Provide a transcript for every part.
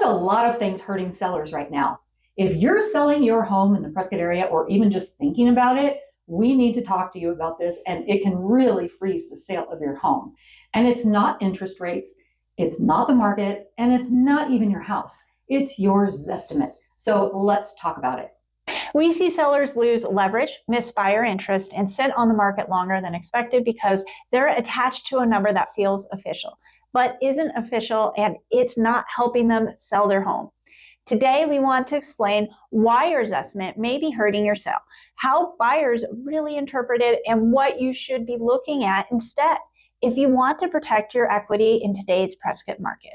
a lot of things hurting sellers right now. If you're selling your home in the Prescott area or even just thinking about it, we need to talk to you about this, and it can really freeze the sale of your home. And it's not interest rates, it's not the market, and it's not even your house. It's your Zestimate. So let's talk about it. We see sellers lose leverage, miss buyer interest, and sit on the market longer than expected because they're attached to a number that feels official, but isn't official, and it's not helping them sell their home. Today, we want to explain why your Zestimate may be hurting your sale, how buyers really interpret it, and what you should be looking at instead if you want to protect your equity in today's Prescott market.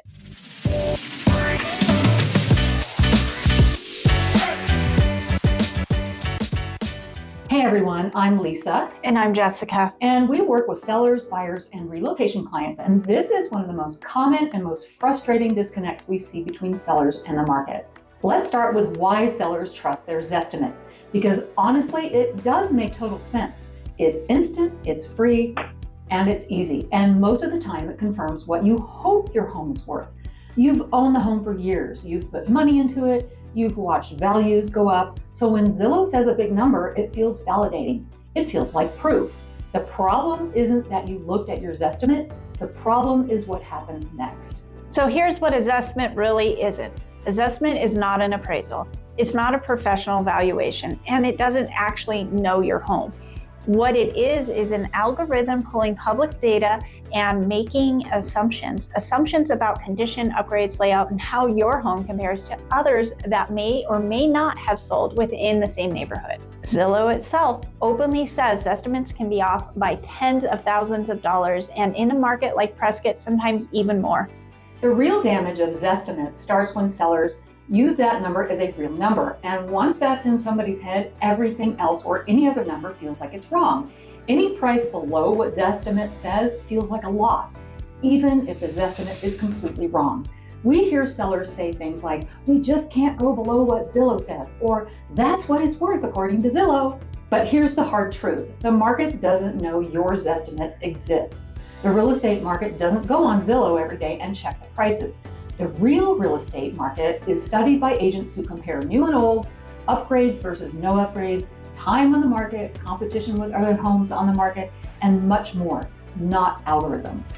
Hey everyone, I'm Lisa. And I'm Jessica. And we work with sellers, buyers, and relocation clients. And this is one of the most common and most frustrating disconnects we see between sellers and the market. Let's start with why sellers trust their Zestimate. Because honestly, it does make total sense. It's instant, it's free, and it's easy. And most of the time it confirms what you hope your home is worth. You've owned the home for years. You've put money into it. You've watched values go up. So when Zillow says a big number, it feels validating. It feels like proof. The problem isn't that you looked at your Zestimate. The problem is what happens next. So here's what a Zestimate really isn't. A Zestimate is not an appraisal. It's not a professional valuation, and it doesn't actually know your home. What it is an algorithm pulling public data and making assumptions about condition, upgrades, layout, and how your home compares to others that may or may not have sold within the same neighborhood. Zillow itself openly says estimates can be off by tens of thousands of dollars, and in a market like Prescott, sometimes even more. The real damage of Zestimates starts when sellers use that number as a real number. And once that's in somebody's head, everything else or any other number feels like it's wrong. Any price below what Zestimate says feels like a loss, even if the Zestimate is completely wrong. We hear sellers say things like, we just can't go below what Zillow says, or that's what it's worth according to Zillow. But here's the hard truth. The market doesn't know your Zestimate exists. The real estate market doesn't go on Zillow every day and check the prices. The real real estate market is studied by agents who compare new and old, upgrades versus no upgrades, time on the market, competition with other homes on the market, and much more, not algorithms.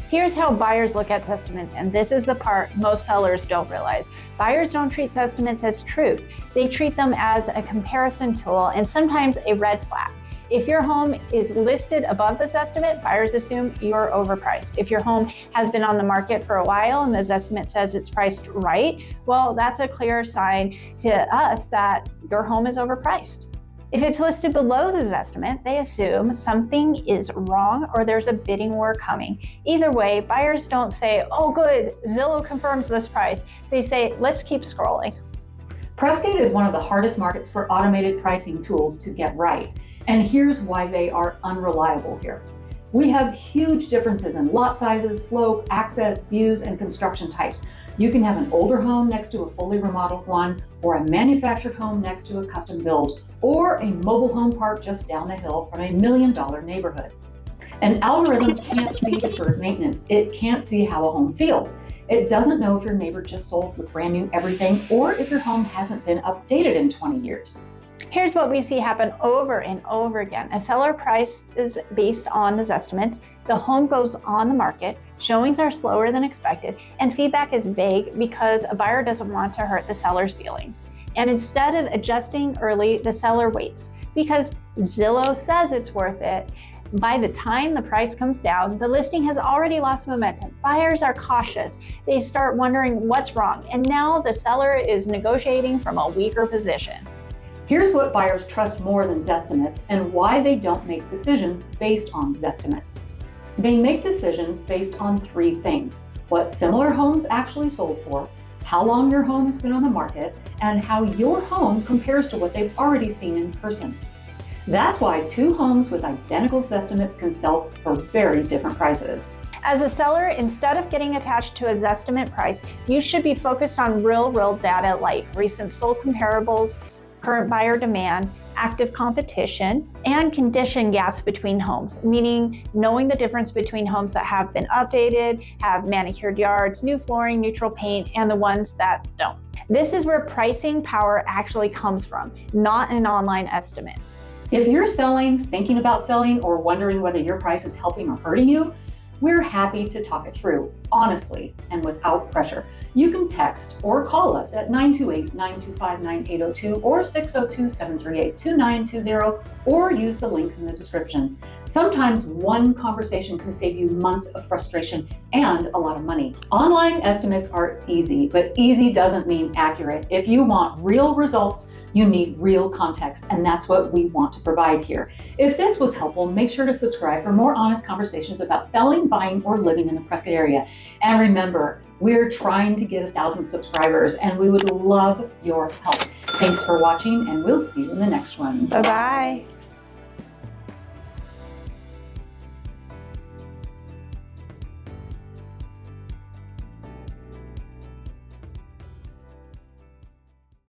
Here's how buyers look at Zestimates, and this is the part most sellers don't realize. Buyers don't treat Zestimates as truth. They treat them as a comparison tool and sometimes a red flag. If your home is listed above the Zestimate, buyers assume you're overpriced. If your home has been on the market for a while and the Zestimate says it's priced right, well, that's a clear sign to us that your home is overpriced. If it's listed below the Zestimate, they assume something is wrong or there's a bidding war coming. Either way, buyers don't say, oh good, Zillow confirms this price. They say, let's keep scrolling. Prescott is one of the hardest markets for automated pricing tools to get right. And here's why they are unreliable here. We have huge differences in lot sizes, slope, access, views, and construction types. You can have an older home next to a fully remodeled one, or a manufactured home next to a custom build, or a mobile home park just down the hill from a $1 million neighborhood. An algorithm can't see deferred maintenance. It can't see how a home feels. It doesn't know if your neighbor just sold with brand new everything, or if your home hasn't been updated in 20 years. Here's what we see happen over and over again. A seller price is based on the Zestimate. The home goes on the market, showings are slower than expected, and feedback is vague because a buyer doesn't want to hurt the seller's feelings. And instead of adjusting early, the seller waits because Zillow says it's worth it. By the time the price comes down, the listing has already lost momentum. Buyers are cautious. They start wondering what's wrong, and now the seller is negotiating from a weaker position. Here's what buyers trust more than Zestimates and why they don't make decisions based on Zestimates. They make decisions based on three things: what similar homes actually sold for, how long your home has been on the market, and how your home compares to what they've already seen in person. That's why two homes with identical Zestimates can sell for very different prices. As a seller, instead of getting attached to a Zestimate price, you should be focused on real-world data like recent sold comparables, current buyer demand, active competition, and condition gaps between homes, meaning knowing the difference between homes that have been updated, have manicured yards, new flooring, neutral paint, and the ones that don't. This is where pricing power actually comes from, not an online estimate. If you're selling, thinking about selling, or wondering whether your price is helping or hurting you, we're happy to talk it through, honestly and without pressure. You can text or call us at 928-925-9802 or 602-738-2920, or use the links in the description. Sometimes one conversation can save you months of frustration and a lot of money. Online estimates are easy, but easy doesn't mean accurate. If you want real results, you need real context, and that's what we want to provide here. If this was helpful, make sure to subscribe for more honest conversations about selling, buying, or living in the Prescott area. And remember, we're trying to get 1,000 subscribers, and we would love your help. Thanks for watching, and we'll see you in the next one. Bye-bye.